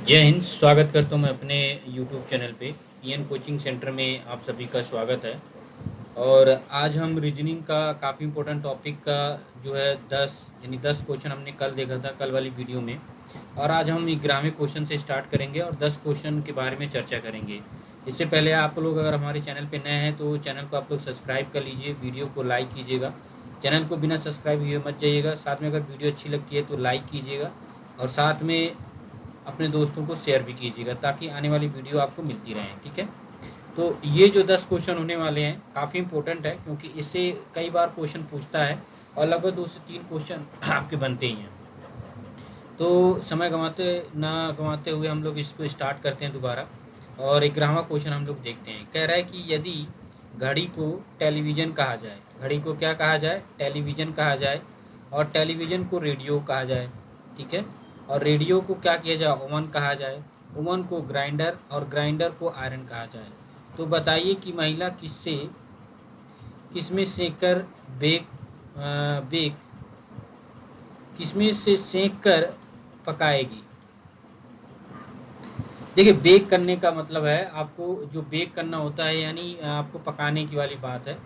जय हिंद। स्वागत करता हूँ मैं अपने यूट्यूब चैनल पे पीएन कोचिंग सेंटर में आप सभी का स्वागत है। और आज हम रीजनिंग का काफ़ी इम्पोर्टेंट टॉपिक का जो है 10 क्वेश्चन हमने कल देखा था कल वाली वीडियो में। और आज हम 11वें क्वेश्चन से स्टार्ट करेंगे और 10 क्वेश्चन के बारे में चर्चा करेंगे। इससे पहले आप लोग अगर हमारे चैनल पे नए हैं तो चैनल को आप लोग सब्सक्राइब कर लीजिए, वीडियो को लाइक कीजिएगा। चैनल को बिना सब्सक्राइब हुए मत जाइएगा। साथ में अगर वीडियो अच्छी लगती है तो लाइक कीजिएगा और साथ में अपने दोस्तों को शेयर भी कीजिएगा ताकि आने वाली वीडियो आपको मिलती रहें। ठीक है, तो ये जो 10 क्वेश्चन होने वाले हैं काफ़ी इंपॉर्टेंट है क्योंकि इससे कई बार क्वेश्चन पूछता है और लगभग 2 से 3 क्वेश्चन आपके बनते ही हैं। तो समय गंवाते हुए हम लोग इसको स्टार्ट करते हैं दोबारा। और 11वां क्वेश्चन हम लोग देखते हैं। कह रहा है कि यदि घड़ी को टेलीविज़न कहा जाए, घड़ी को क्या कहा जाए? टेलीविज़न कहा जाए। और टेलीविज़न को रेडियो कहा जाए। ठीक है, और रेडियो को क्या किया जाए? ओवन कहा जाए। ओवन को ग्राइंडर और ग्राइंडर को आयरन कहा जाए। तो बताइए कि महिला किसमें सेंक कर बेक बेक किसमें से सेंक कर पकाएगी? देखिए, बेक करने का मतलब है आपको जो बेक करना होता है, यानी आपको पकाने की वाली बात है।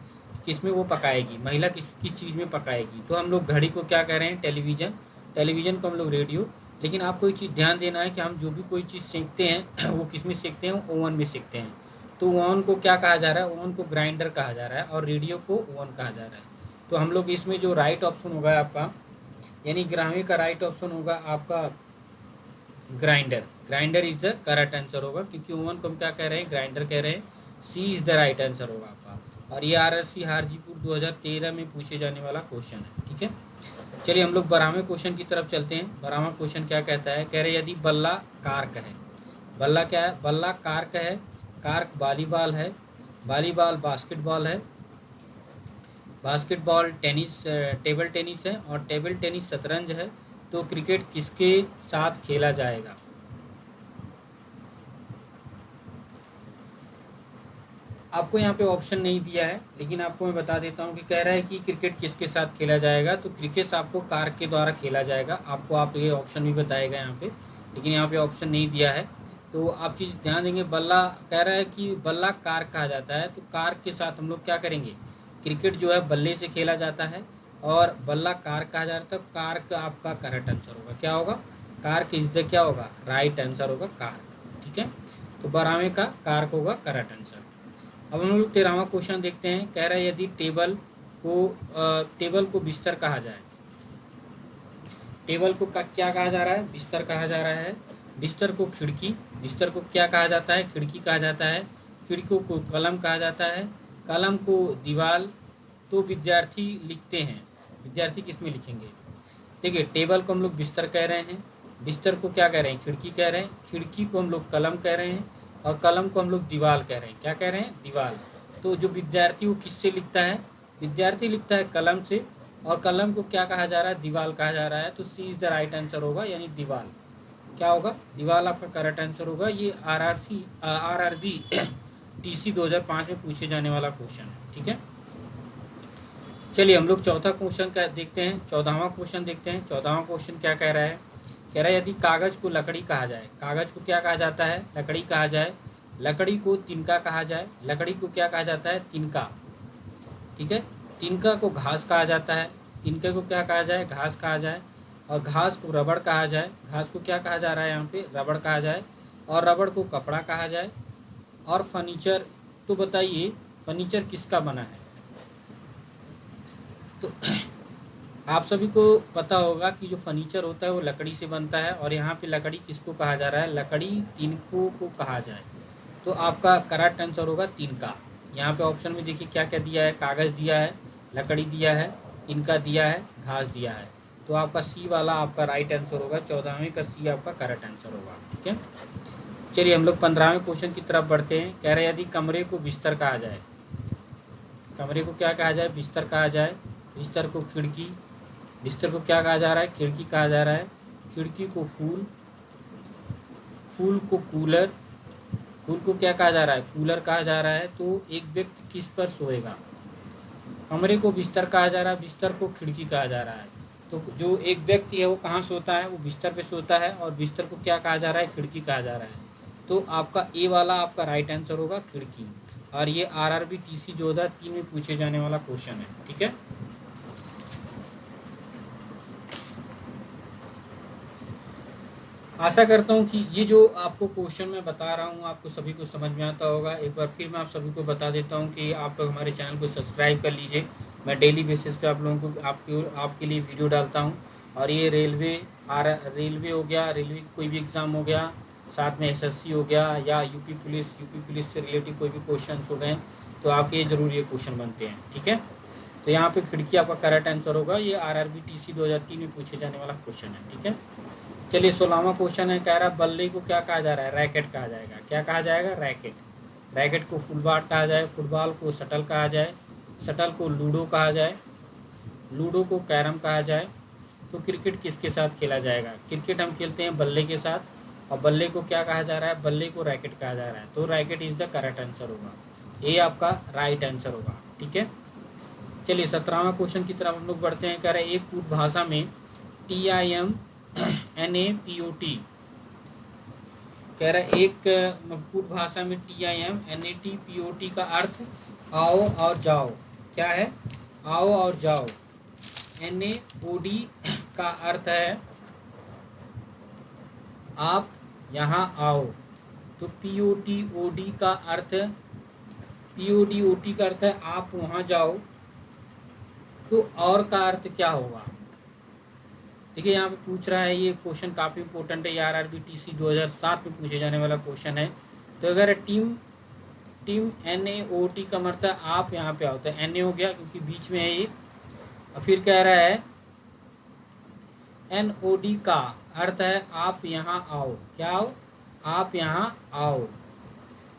किसमें वो पकाएगी? महिला किस किस चीज़ में पकाएगी? तो हम लोग घड़ी को क्या कह रहे हैं? टेलीविज़न। टेलीविज़न को हम लोग रेडियो। लेकिन आपको एक चीज़ ध्यान देना है कि हम जो भी कोई चीज़ सेंकते हैं वो किस में सेंकते हैं? ओवन में सेंकते हैं। तो ओवन को क्या कहा जा रहा है? ओवन को ग्राइंडर कहा जा रहा है और रेडियो को ओवन कहा जा रहा है। तो हम लोग इसमें जो राइट ऑप्शन होगा आपका, यानी 11वें का राइट ऑप्शन होगा आपका grinder. Grinder is the correct answer होगा क्योंकि ओवन को हम क्या कह रहे हैं? ग्राइंडर कह रहे हैं। सी इज द राइट आंसर होगा आपका। और ये आरआरसी हाजीपुर 2013 में पूछे जाने वाला क्वेश्चन है। ठीक है, चलिए हम लोग 12वें क्वेश्चन की तरफ चलते हैं। 12वां क्वेश्चन क्या कहता है? कह रहे यदि बल्ला कारक है। बल्ला क्या है? बल्ला कारक है। कारक वॉलीबॉल है। वॉलीबॉल बास्केटबॉल है। बास्केटबॉल टेनिस टेबल टेनिस है और टेबल टेनिस शतरंज है। तो क्रिकेट किसके साथ खेला जाएगा? आपको यहाँ पे ऑप्शन नहीं दिया है, लेकिन आपको मैं बता देता हूँ कि कह रहा है कि क्रिकेट किसके साथ खेला जाएगा। तो क्रिकेट आपको कार के द्वारा खेला जाएगा। आपको आप ये ऑप्शन भी बताएगा यहाँ पे, लेकिन यहाँ पे ऑप्शन नहीं दिया है। तो आप चीज़ ध्यान देंगे। बल्ला कह रहा है कि बल्ला कार कहा जाता है, तो कार के साथ हम लोग क्या करेंगे? क्रिकेट जो है बल्ले से खेला जाता है और बल्ला कार कहा जाता है। तो कार का आपका करेक्ट आंसर होगा। क्या होगा? कार किस द क्या होगा? राइट आंसर होगा कार। ठीक है, तो 12वें का कार होगा करेक्ट आंसर। अब हम लोग 13वां क्वेश्चन देखते हैं। कह रहा है यदि टेबल को बिस्तर कहा जाए। टेबल को क्या कहा जा रहा है? बिस्तर कहा जा रहा है। बिस्तर को खिड़की। बिस्तर को क्या कहा जाता है? खिड़की कहा जाता है। खिड़की को कलम कहा जाता है। कलम को दीवार। तो विद्यार्थी लिखते हैं। विद्यार्थी किस में लिखेंगे? देखिए, टेबल को हम लोग बिस्तर कह रहे हैं। बिस्तर को क्या कह रहे हैं? खिड़की कह रहे हैं। खिड़की को हम लोग कलम कह रहे हैं और कलम को हम लोग दीवार कह रहे हैं। क्या कह रहे हैं? दीवार। तो जो विद्यार्थी वो किससे लिखता है? विद्यार्थी लिखता है कलम से। और कलम को क्या कहा जा रहा है? दीवार कहा जा रहा है। तो सी इज द राइट आंसर होगा, यानी दीवार। क्या होगा? दीवार आपका करेक्ट आंसर होगा। ये आरआरबी टीसी 2005 में पूछे जाने वाला क्वेश्चन है। ठीक है, चलिए हम लोग चौथा क्वेश्चन का देखते हैं। 14वां क्वेश्चन देखते हैं। 14वां क्वेश्चन क्या कह रहा है? कह रहा है यदि कागज को लकड़ी कहा जाए। कागज को क्या कहा जाता है? लकड़ी कहा जाए। लकड़ी को तिनका कहा जाए। लकड़ी को क्या कहा जाता है? तिनका। ठीक है, तिनका को घास कहा जाता है। तिनके को क्या कहा जाए? घास कहा जाए। और घास को रबड़ कहा जाए। घास को क्या कहा जा रहा है यहाँ पे? रबड़ कहा जाए। और रबड़ को कपड़ा कहा जाए। और फर्नीचर, तो बताइए फर्नीचर किसका बना है? तो आप सभी को पता होगा कि जो फर्नीचर होता है वो लकड़ी से बनता है। और यहाँ पे लकड़ी किसको कहा जा रहा है? लकड़ी तिनकों को कहा जाए। तो आपका करेक्ट आंसर होगा तिनका। यहाँ पे ऑप्शन में देखिए क्या क्या दिया है? कागज़ दिया है, लकड़ी दिया है, तिनका दिया है, घास दिया है। तो आपका सी वाला आपका राइट आंसर होगा। 14वें का सी आपका करेक्ट आंसर होगा। ठीक है, चलिए हम लोग 15वें क्वेश्चन की तरफ बढ़ते हैं। कह रहे हैं यदि कमरे को बिस्तर कहा जाए। कमरे को क्या कहा जाए? बिस्तर कहा जाए। बिस्तर को खिड़की। बिस्तर को क्या कहा जा रहा है? खिड़की कहा जा रहा है। खिड़की को फूल। फूल को कूलर। फूल को क्या कहा जा रहा है? कूलर कहा जा रहा है। तो एक व्यक्ति किस पर सोएगा? कमरे को बिस्तर कहा जा रहा है। बिस्तर को खिड़की कहा जा रहा है। तो जो एक व्यक्ति है वो कहाँ सोता है, वो बिस्तर पे सोता है, और बिस्तर को क्या कहा जा रहा है, खिड़की कहा जा रहा है। तो आपका ए वाला आपका राइट आंसर होगा, खिड़की। और ये आरआरबी टीसी 2003 में पूछे जाने वाला क्वेश्चन है, ठीक है। आशा करता हूँ कि ये जो आपको क्वेश्चन मैं बता रहा हूँ आपको सभी को समझ में आता होगा। एक बार फिर मैं आप सभी को बता देता हूँ कि आप लोग हमारे चैनल को सब्सक्राइब कर लीजिए। मैं डेली बेसिस पे आप लोगों को आपके लिए वीडियो डालता हूँ। और ये रेलवे हो गया, रेलवे की कोई भी एग्ज़ाम हो गया, साथ में एसएससी हो गया, या यूपी पुलिस से रिलेटिव कोई भी क्वेश्चन हो गए, तो आपके ज़रूर ये क्वेश्चन बनते हैं, ठीक है। तो यहाँ पे खिड़की आपका करेक्ट आंसर होगा। ये आरआरबी टीसी 2003 में पूछे जाने वाला क्वेश्चन है, ठीक है। चलिए 16वां क्वेश्चन है, कह रहा है बल्ले को क्या कहा जा रहा है, रैकेट कहा जाएगा। क्या कहा जाएगा, रैकेट। रैकेट को फुटबॉल कहा जाए, फुटबॉल को शटल कहा जाए, शटल को लूडो कहा जाए, लूडो को कैरम कहा जाए। तो क्रिकेट किसके साथ खेला जाएगा, क्रिकेट हम खेलते हैं बल्ले के साथ, और बल्ले को क्या कहा जा रहा है, बल्ले को रैकेट कहा जा रहा है। तो racket is the correct answer होगा, ये आपका राइट आंसर होगा, ठीक है। चलिए 17वां क्वेश्चन की तरफ हम लोग बढ़ते हैं। कह रहे हैं एक कूट भाषा में TIMNAPOT, कह रहा है एक कूट भाषा में TIMNATPOT का अर्थ आओ और जाओ। क्या है, आओ और जाओ। NAOD का अर्थ है आप यहाँ आओ। तो POTOD का अर्थ, PODOT का अर्थ है आप वहाँ जाओ। तो और का अर्थ क्या होगा, देखिए यहाँ पे पूछ रहा है, ये क्वेश्चन काफ़ी इंपॉर्टेंट है, आरआरबी टीसी 2007 में पूछे जाने वाला क्वेश्चन है। तो अगर टीम NAOT का मतलब आप यहाँ पे आओ, तो NA हो गया क्योंकि बीच में है ये। और फिर कह रहा है NOD का अर्थ है आप यहाँ आओ। क्या आओ, आप यहाँ आओ।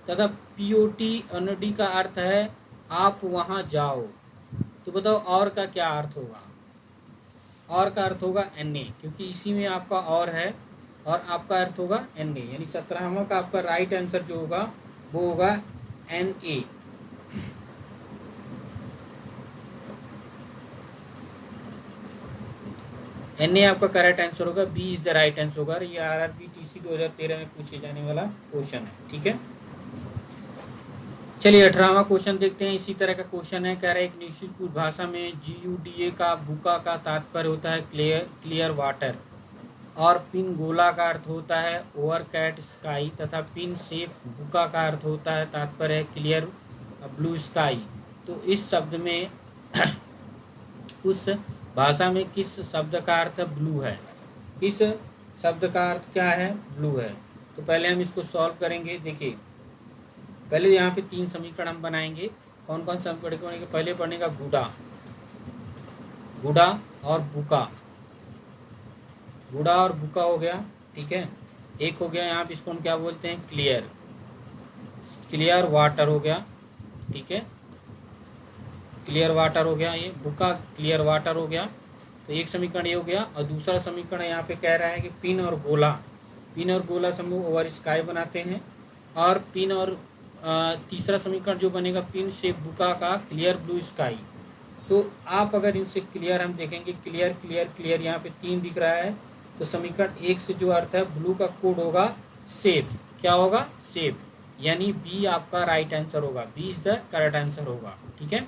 तथा POTNOD का अर्थ है आप वहाँ जाओ। तो बताओ और का क्या अर्थ होगा, और का अर्थ होगा NA, क्योंकि इसी में आपका और है, और आपका अर्थ होगा NA, यानी 17वां का आपका राइट आंसर जो होगा वो होगा NA। NA आपका करेक्ट आंसर होगा, B is the right answer होगा। ये आरआरबी टीसी 2013 में पूछे जाने वाला क्वेश्चन है, ठीक है। चलिए 18वां क्वेश्चन देखते हैं। इसी तरह का क्वेश्चन है, कह रहा है एक निश्चित भाषा में GUDA का बुका का तात्पर्य होता है क्लियर वाटर, और पिन गोला का अर्थ होता है ओवर कैट स्काई, तथा पिन सेफ बुका का अर्थ होता है तात्पर्य है क्लियर ब्लू स्काई। तो इस शब्द में उस भाषा में किस शब्द का अर्थ ब्लू है, किस शब्द का अर्थ क्या है, ब्लू है। तो पहले हम इसको सॉल्व करेंगे। देखिए पहले यहाँ पे 3 समीकरण हम बनाएंगे। कौन कौन समीकरण पढ़ेंगे, पहले पढ़ेगा गुडा, गुडा और बुका, गुडा और बुका हो गया, ठीक है। एक हो गया यहाँ पे, इसको हम क्या बोलते हैं, क्लियर, क्लियर वाटर हो गया, ठीक है, क्लियर वाटर हो गया, ये बुका क्लियर वाटर हो गया। तो एक समीकरण ये हो गया। और दूसरा समीकरण यहाँ पे कह रहा है कि पिन और गोला, पिन और गोला समूह ओवर स्काई बनाते हैं। और पिन और तीसरा समीकरण जो बनेगा पिन से बुका का क्लियर ब्लू स्काई। तो आप अगर इनसे क्लियर हम देखेंगे, क्लियर क्लियर क्लियर यहाँ पे 3 दिख रहा है। तो समीकरण 1 से जो अर्थ है ब्लू का कोड होगा सेफ। क्या होगा, सेफ, यानी बी आपका राइट आंसर होगा, B is the correct answer होगा, ठीक है।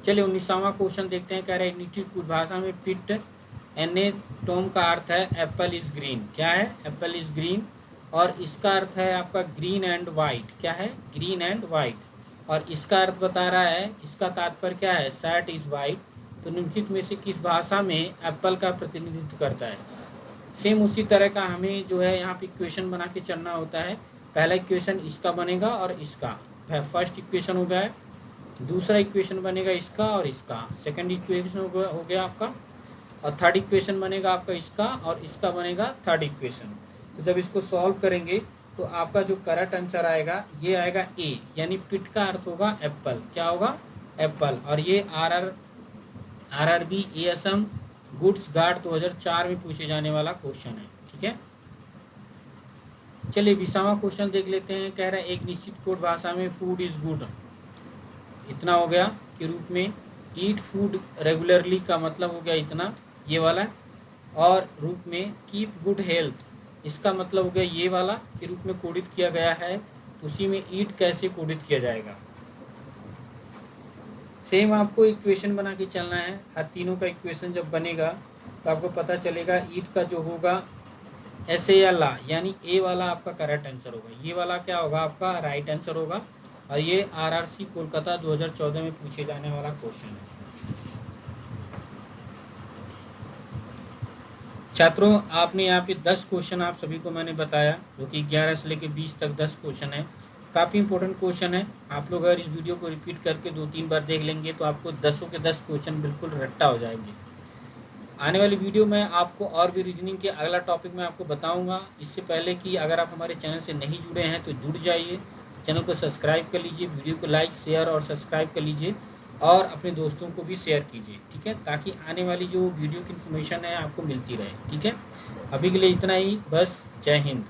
चलिए 19वां क्वेश्चन देखते हैं। कह रहे हैं नीचे भाषा में पिट NA टोम का अर्थ है एप्पल इज ग्रीन। क्या है, एप्पल इज ग्रीन, और इसका अर्थ है आपका ग्रीन एंड वाइट। क्या है, ग्रीन एंड वाइट। और इसका अर्थ बता रहा है, इसका तात्पर्य क्या है, सैट इज वाइट। तो निम्नलिखित में से किस भाषा में एप्पल का प्रतिनिधित्व करता है। सेम उसी तरह का हमें जो है यहाँ पे इक्वेशन बना के चलना होता है। पहला इक्वेशन इसका बनेगा और इसका, फर्स्ट इक्वेशन हो गया है। दूसरा इक्वेशन बनेगा इसका और इसका, सेकंड इक्वेशन हो गया आपका। और थर्ड इक्वेशन बनेगा आपका इसका, और इसका बनेगा थर्ड इक्वेशन। तो जब इसको सॉल्व करेंगे तो आपका जो करेक्ट आंसर आएगा ये आएगा ए, यानी पिट का अर्थ होगा एप्पल। क्या होगा, एप्पल। और ये आरआरबी ASM गुड्स गार्ड 2004 में पूछे जाने वाला क्वेश्चन है, ठीक है। चलिए 20वां क्वेश्चन देख लेते हैं। कह रहा है एक निश्चित कोड भाषा में फूड इज गुड, इतना हो गया के रूप में। ईट फूड रेगुलरली का मतलब हो गया इतना। ये वाला, और रूप में कीप गुड हेल्थ, इसका मतलब हो गया ये वाला के रूप में कोडित किया गया है। तो उसी में ईट कैसे कोडित किया जाएगा, सेम आपको इक्वेशन बना के चलना है। हर तीनों का इक्वेशन जब बनेगा तो आपको पता चलेगा ईट का जो होगा ऐसे या ला, यानी ए वाला आपका करेक्ट आंसर होगा, ये वाला क्या होगा आपका राइट आंसर होगा। और ये आरआरसी कोलकाता 2014 में पूछे जाने वाला क्वेश्चन है। छात्रों आपने यहाँ पे 10 क्वेश्चन आप सभी को मैंने बताया, जो कि 11 से लेकर 20 तक 10 क्वेश्चन है। काफ़ी इंपॉर्टेंट क्वेश्चन है। आप लोग अगर इस वीडियो को रिपीट करके 2-3 बार देख लेंगे तो आपको 10 के 10 क्वेश्चन बिल्कुल रट्टा हो जाएंगे। आने वाली वीडियो में आपको और भी रीजनिंग के अगला टॉपिक मैं आपको बताऊंगा। इससे पहले कि अगर आप हमारे चैनल से नहीं जुड़े हैं तो जुड़ जाइए, चैनल को सब्सक्राइब कर लीजिए, वीडियो को लाइक शेयर और सब्सक्राइब कर लीजिए और अपने दोस्तों को भी शेयर कीजिए, ठीक है, ताकि आने वाली जो वीडियो की इन्फॉर्मेशन है आपको मिलती रहे, ठीक है। अभी के लिए इतना ही, बस जय हिंद।